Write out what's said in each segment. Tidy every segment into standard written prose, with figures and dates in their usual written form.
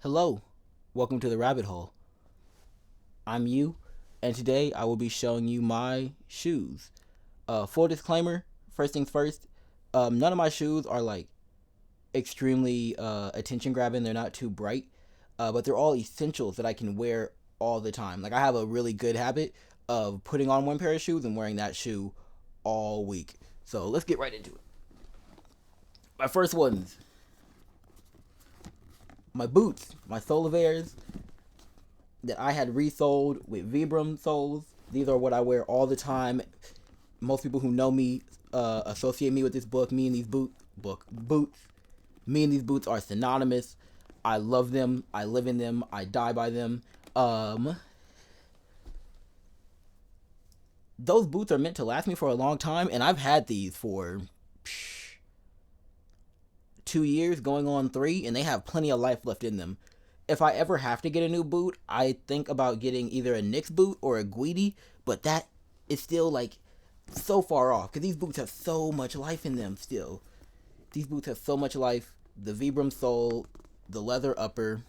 Hello, welcome to the rabbit hole. I'm you, and today I will be showing you my shoes. Full disclaimer, first things first, none of my shoes are like extremely attention grabbing, they're not too bright, but they're all essentials that I can wear all the time. Like, I have a really good habit of putting on one pair of shoes and wearing that shoe all week. So let's get right into it. My first ones, my boots, my Solovairs that I had resold with Vibram soles. These are what I wear all the time. Most people who know me associate me with this book. Me and these boots. Me and these boots are synonymous. I love them. I live in them. I die by them. Those boots are meant to last me for a long time, and I've had these for 2 years, going on 3, and they have plenty of life left in them. If I ever have to get a new boot, I think about getting either a Knicks boot or a Guidi, but that is still like so far off because these boots have so much life in them still. These boots have so much life. The Vibram sole, the leather upper.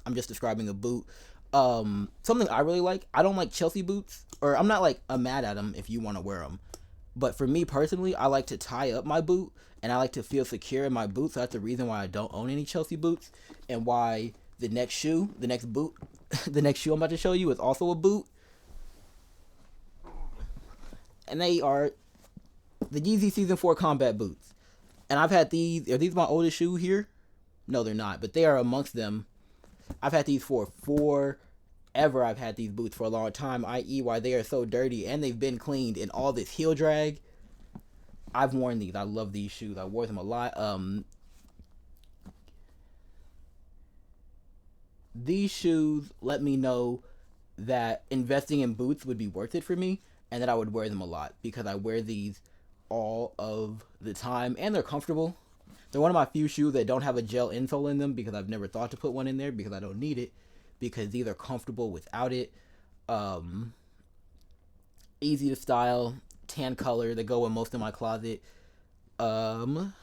I'm just describing a boot. Something I really like. I don't like Chelsea boots, or I'm mad at them if you want to wear them. But for me personally, I like to tie up my boot and I like to feel secure in my boots. So that's the reason why I don't own any Chelsea boots and why the next boot, the next shoe I'm about to show you is also a boot. And they are the Yeezy Season 4 combat boots. And I've had these. Are these my oldest shoe here? No, they're not, but they are amongst them. I've had these for forever. I've had these boots for a long time, i.e., why they are so dirty and they've been cleaned and all this heel drag. I've worn these. I love these shoes. I wore them a lot. These shoes let me know that investing in boots would be worth it for me and that I would wear them a lot because I wear these all of the time and they're comfortable. They're one of my few shoes that don't have a gel insole in them because I've never thought to put one in there because I don't need it because these are comfortable without it. Um, Easy to style, tan color. They go in most of my closet. Um,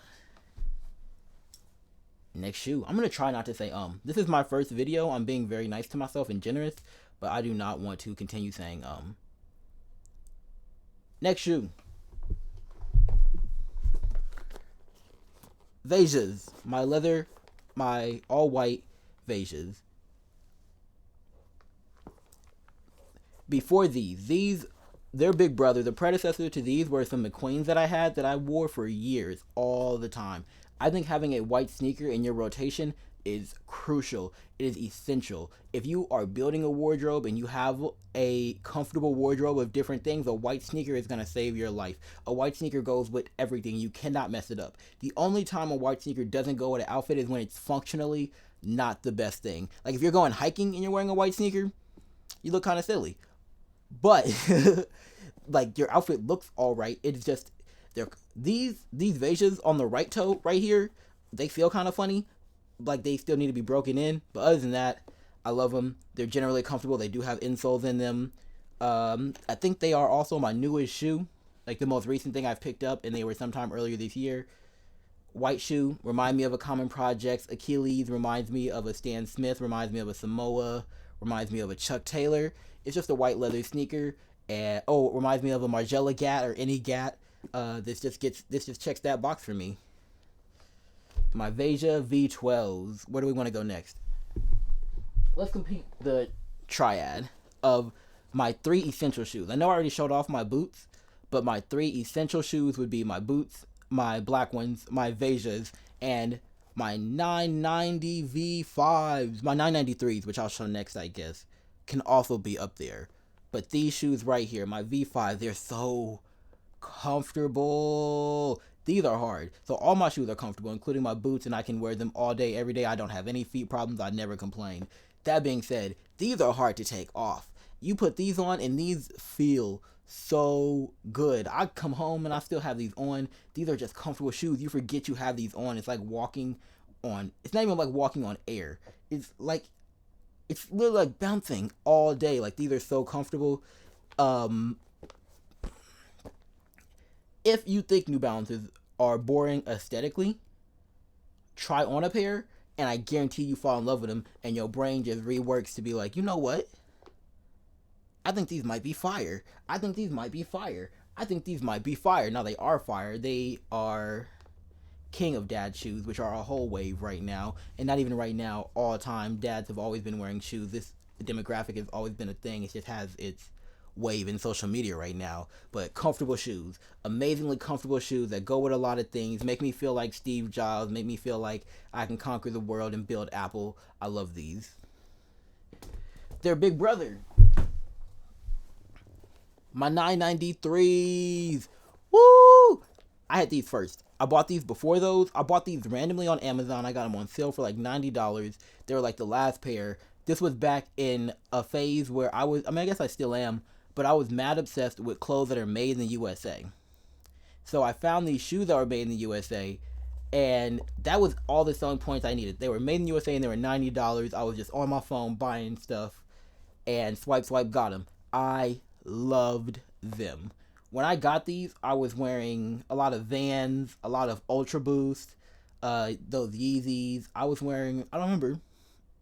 Next shoe. I'm gonna try not to say. This is my first video. I'm being very nice to myself and generous, but I do not want to continue saying. Next shoe. Vejas. My leather, my all white Vejas. Before these their big brother, the predecessor to these were some McQueens that I had that I wore for years all the time. I think having a white sneaker in your rotation is crucial. It is essential. If you are building a wardrobe and you have a comfortable wardrobe of different things, a white sneaker is going to save your life. A white sneaker goes with everything. You cannot mess it up. The only time a white sneaker doesn't go with an outfit is when it's functionally not the best thing. Like if you're going hiking and you're wearing a white sneaker, you look kind of silly. But like your outfit looks all right. It's just they're these Vejas on the right toe right here. They feel kind of funny, like they still need to be broken in. But other than that, I love them. They're generally comfortable. They do have insoles in them. I think they are also my newest shoe, like the most recent thing I've picked up, and they were sometime earlier this year. White shoe remind me of a Common Projects. Achilles reminds me of a Stan Smith. Reminds me of a Samoa. Reminds me of a Chuck Taylor. It's just a white leather sneaker. And it reminds me of a Margiela Gat or any Gat. This just checks that box for me. My Veja V12s. Where do we want to go next? Let's complete the triad of my 3 essential shoes. I know I already showed off my boots, but my 3 essential shoes would be my boots, my black ones, my Vejas, and my 990 V5s, my 993s, which I'll show next, I guess, can also be up there. But these shoes right here, my V5, they're so comfortable. These are hard. So all my shoes are comfortable, including my boots, and I can wear them all day, every day. I don't have any feet problems. I never complain. That being said, these are hard to take off. You put these on, and these feel so good. I come home and I still have these on. These are just comfortable shoes. You forget you have these on. It's like walking on. It's not even like walking on air. It's literally like bouncing all day. Like these are so comfortable. Um, if you think New Balances are boring aesthetically, try on a pair and I guarantee you fall in love with them, and your brain just reworks to be like, you know what? I think these might be fire. I think these might be fire. I think these might be fire. Now they are fire. They are king of dad shoes, which are a whole wave right now, and not even right now, all the time. Dads have always been wearing shoes. This demographic has always been a thing. It just has its wave in social media right now. But comfortable shoes, amazingly comfortable shoes that go with a lot of things, make me feel like Steve Jobs, make me feel like I can conquer the world and build Apple. I love these. Their big brother, my 993s. Woo! I had these first. I bought these before those. I bought these randomly on Amazon. I got them on sale for like $90. They were like the last pair. This was back in a phase where I guess I still am, but I was mad obsessed with clothes that are made in the USA. So I found these shoes that were made in the USA, and that was all the selling points I needed. They were made in the USA and they were $90. I was just on my phone buying stuff, and swipe, swipe, got them. I loved them. When I got these, I was wearing a lot of Vans, a lot of Ultra Boost, those Yeezys. I was wearing, I don't remember.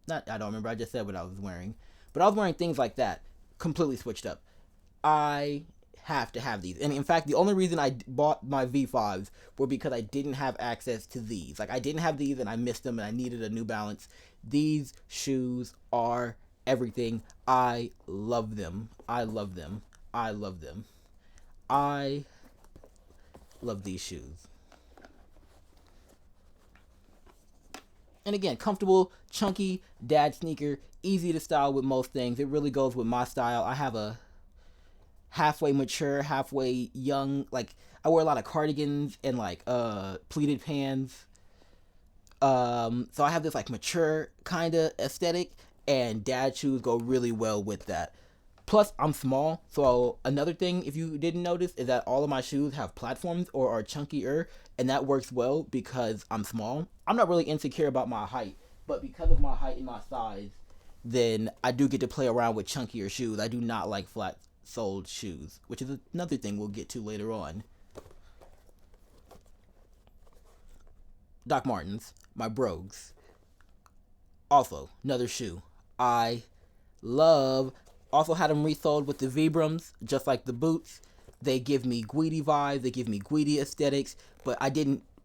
I don't remember. I just said what I was wearing. But I was wearing things like that. Completely switched up. I have to have these. And in fact, the only reason I bought my V5s were because I didn't have access to these. Like, I didn't have these and I missed them and I needed a New Balance. These shoes are everything. I love them. I love them. I love them. I love these shoes. And again, comfortable, chunky dad sneaker, easy to style with most things. It really goes with my style. I have a halfway mature, halfway young, like I wear a lot of cardigans and like pleated pants. So I have this like mature kind of aesthetic, and dad shoes go really well with that. Plus, I'm small, so another thing, if you didn't notice, is that all of my shoes have platforms or are chunkier, and that works well because I'm small. I'm not really insecure about my height, but because of my height and my size, then I do get to play around with chunkier shoes. I do not like flat-soled shoes, which is another thing we'll get to later on. Doc Martens, my brogues. Also, another shoe I love. Also had them resold with the Vibrams, just like the boots. They give me Guidi vibes, they give me Guidi aesthetics, but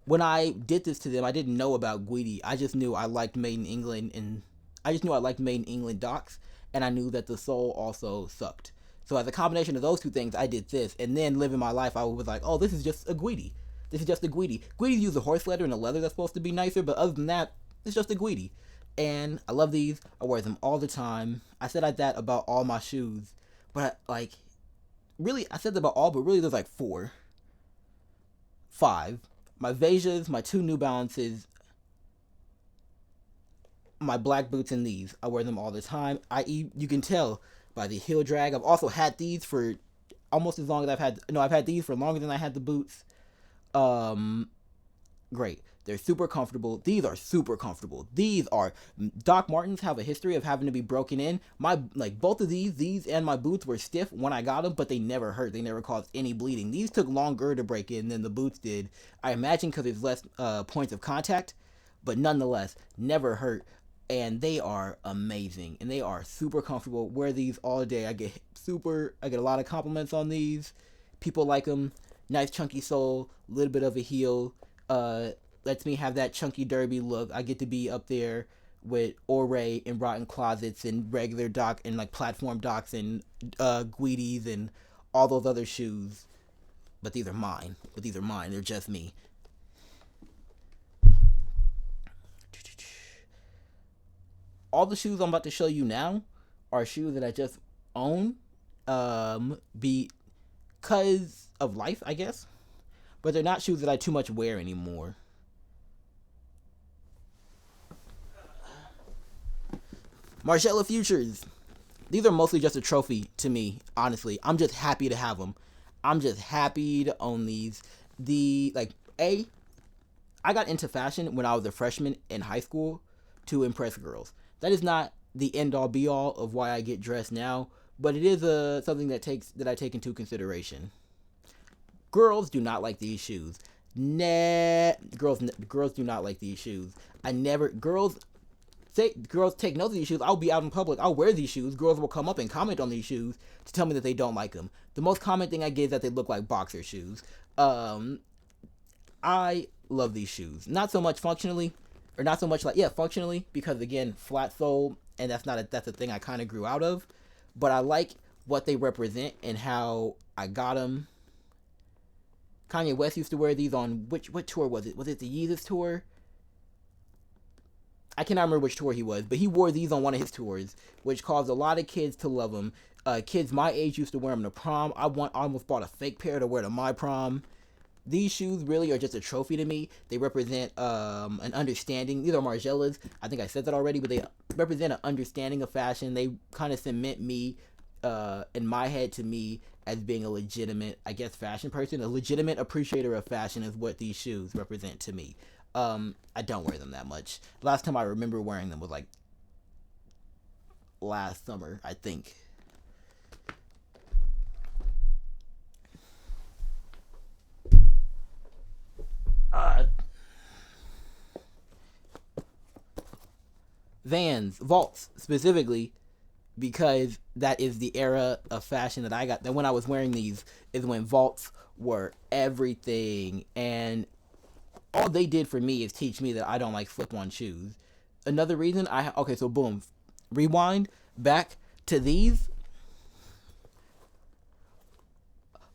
when I did this to them, I didn't know about Guidi. I just knew I liked Made in England, and I just knew I liked Made in England docs, and I knew that the sole also sucked. So as a combination of those two things, I did this, and then living my life, I was like, oh, this is just a Guidi. This is just a Guidi. Guidi's use a horse leather and a leather that's supposed to be nicer, but other than that, it's just a Guidi. And I love these. I wear them all the time. I said that about all my shoes, but like, really, I said that about all, but really there's like 5. My Vejas, my 2 New Balances, my black boots, and these. I wear them all the time. You can tell by the heel drag. I've also had these for almost as long as I've had these for longer than I had the boots. Great. They're super comfortable. These are super comfortable. Doc Martens have a history of having to be broken in. Both of these and my boots were stiff when I got them, but they never hurt. They never caused any bleeding. These took longer to break in than the boots did. I imagine because there's less points of contact, but nonetheless, never hurt. And they are amazing, and they are super comfortable. Wear these all day. I get a lot of compliments on these. People like them. Nice chunky sole, a little bit of a heel. Lets me have that chunky derby look. I get to be up there with Oray and Rotten Closets and regular Doc and like platform Docs and Guidis and all those other shoes. But these are mine. They're just me. All the shoes I'm about to show you now are shoes that I just own because of life, I guess. But they're not shoes that I too much wear anymore. Margiela Futures. These are mostly just a trophy to me, honestly. I'm just happy to have them. I'm just happy to own these. I got into fashion when I was a freshman in high school to impress girls. That is not the end-all be-all of why I get dressed now, but it is something that I take into consideration. Girls do not like these shoes. Girls do not like these shoes. I never girls say girls take note of these shoes. I'll be out in public. I'll wear these shoes. Girls will come up and comment on these shoes to tell me that they don't like them. The most common thing I get is that they look like boxer shoes. I love these shoes. Not so much functionally, or not so much like functionally, because again, flat sole, and that's a thing I kind of grew out of. But I like what they represent and how I got them. Kanye West used to wear these on what tour was it? Was it the Yeezus tour? I cannot remember which tour he was, but he wore these on one of his tours, which caused a lot of kids to love them. Kids my age used to wear them to prom. I almost bought a fake pair to wear to my prom. These shoes really are just a trophy to me. They represent an understanding. These are Margielas. I think I said that already, but they represent an understanding of fashion. They kind of cement me, in my head, to me as being a legitimate, I guess, fashion person. A legitimate appreciator of fashion is what these shoes represent to me. I don't wear them that much. Last time I remember wearing them was like last summer, I think. Vans, Vaults specifically, because that is the era of fashion that I got. That when I was wearing these is when Vaults were everything, and all they did for me is teach me that I don't like slip-on shoes. Another reason okay, so boom, rewind back to these.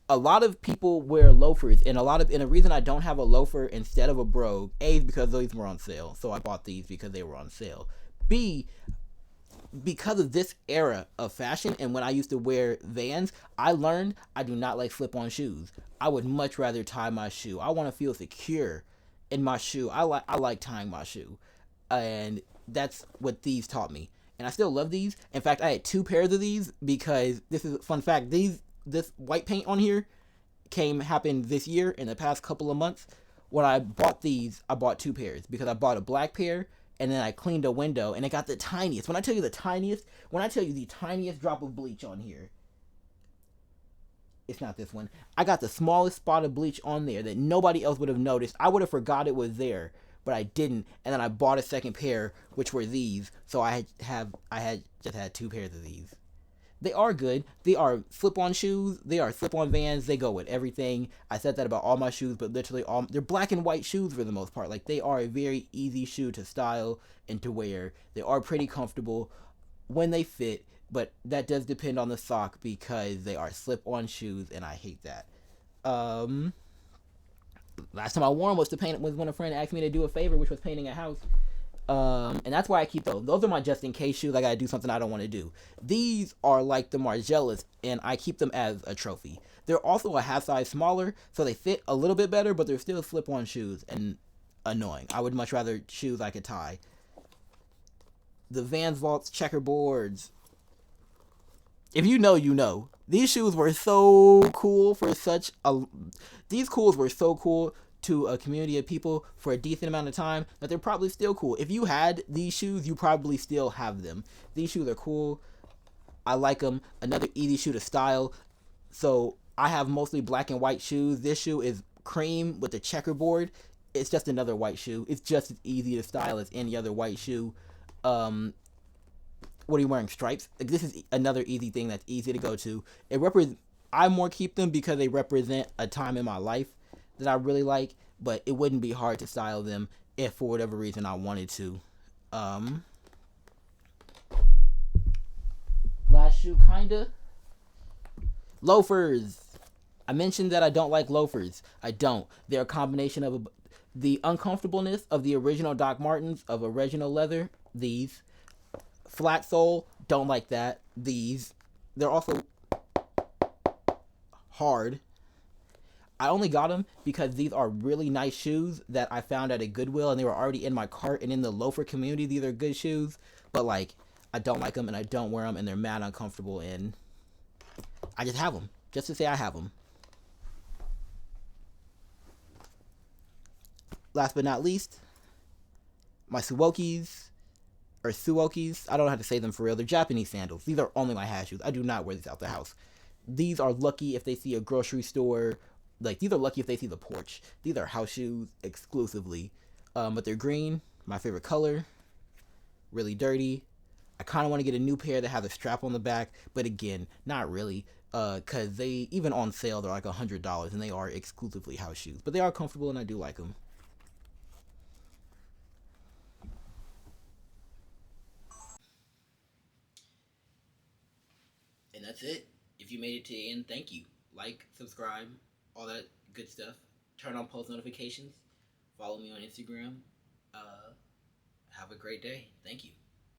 A lot of people wear loafers, and a reason I don't have a loafer instead of a brogue, A, is because these were on sale, so I bought these because they were on sale. B, because of this era of fashion, and when I used to wear Vans, I learned I do not like slip-on shoes. I would much rather tie my shoe. I want to feel secure in my shoe. I like tying my shoe, and that's what these taught me. And I still love these. In fact, I had two pairs of these because this is a fun fact. This white paint on here happened this year in the past couple of months. When I bought these, I bought two pairs because I bought a black pair and then I cleaned a window and it got the tiniest. When I tell you the tiniest drop of bleach on here, it's not this one. I got the smallest spot of bleach on there that nobody else would have noticed. I would have forgot it was there, but I didn't. And then I bought a second pair, which were these. So I had just had two pairs of these. They are good. They are slip-on shoes. They are slip-on Vans. They go with everything. I said that about all my shoes, but literally they're black and white shoes for the most part. Like, they are a very easy shoe to style and to wear. They are pretty comfortable when they fit, but that does depend on the sock because they are slip-on shoes, and I hate that. Last time I wore them was when a friend asked me to do a favor, which was painting a house. And that's why I keep those. Those are my just in case shoes. I gotta do something I don't want to do. These are like the Margielas, and I keep them as a trophy. They're also a half size smaller, so they fit a little bit better, but they're still slip on shoes and annoying. I would much rather shoes I could tie. The Vans Vaults checkerboards. If you know, you know. These shoes were so cool for such a. These cools were so cool to a community of people for a decent amount of time that they're probably still cool. If you had these shoes, you probably still have them. These shoes are cool. I like them. Another easy shoe to style. So I have mostly black and white shoes. This shoe is cream with a checkerboard. It's just another white shoe. It's just as easy to style as any other white shoe. What are you wearing? Stripes? Like, this is another easy thing that's easy to go to. I more keep them because they represent a time in my life that I really like, but it wouldn't be hard to style them if for whatever reason I wanted to. Last shoe, kinda. Loafers. I mentioned that I don't like loafers. I don't. They're a combination of the uncomfortableness of the original Doc Martens of original leather. These. Flat sole. Don't like that. These. They're also hard. I only got them because these are really nice shoes that I found at a Goodwill, and they were already in my cart. And in the loafer community, these are good shoes, but like, I don't like them and I don't wear them, and they're mad uncomfortable, and I just have them just to say I have them. Last but not least, my Suwokis, or Suwokis. I don't know how to say them for real. They're Japanese sandals. These are only my house shoes. I do not wear these out the house. These are lucky if they see a grocery store Like, these are lucky if they see the porch. These are house shoes exclusively. But they're green, my favorite color. Really dirty. I kind of want to get a new pair that has a strap on the back, but again, not really. Cause they, even on sale, they're like $100, and they are exclusively house shoes. But they are comfortable, and I do like them. And that's it. If you made it to the end, thank you. Like, subscribe, all that good stuff. Turn on post notifications. Follow me on Instagram. Uh, have a great day. Thank you.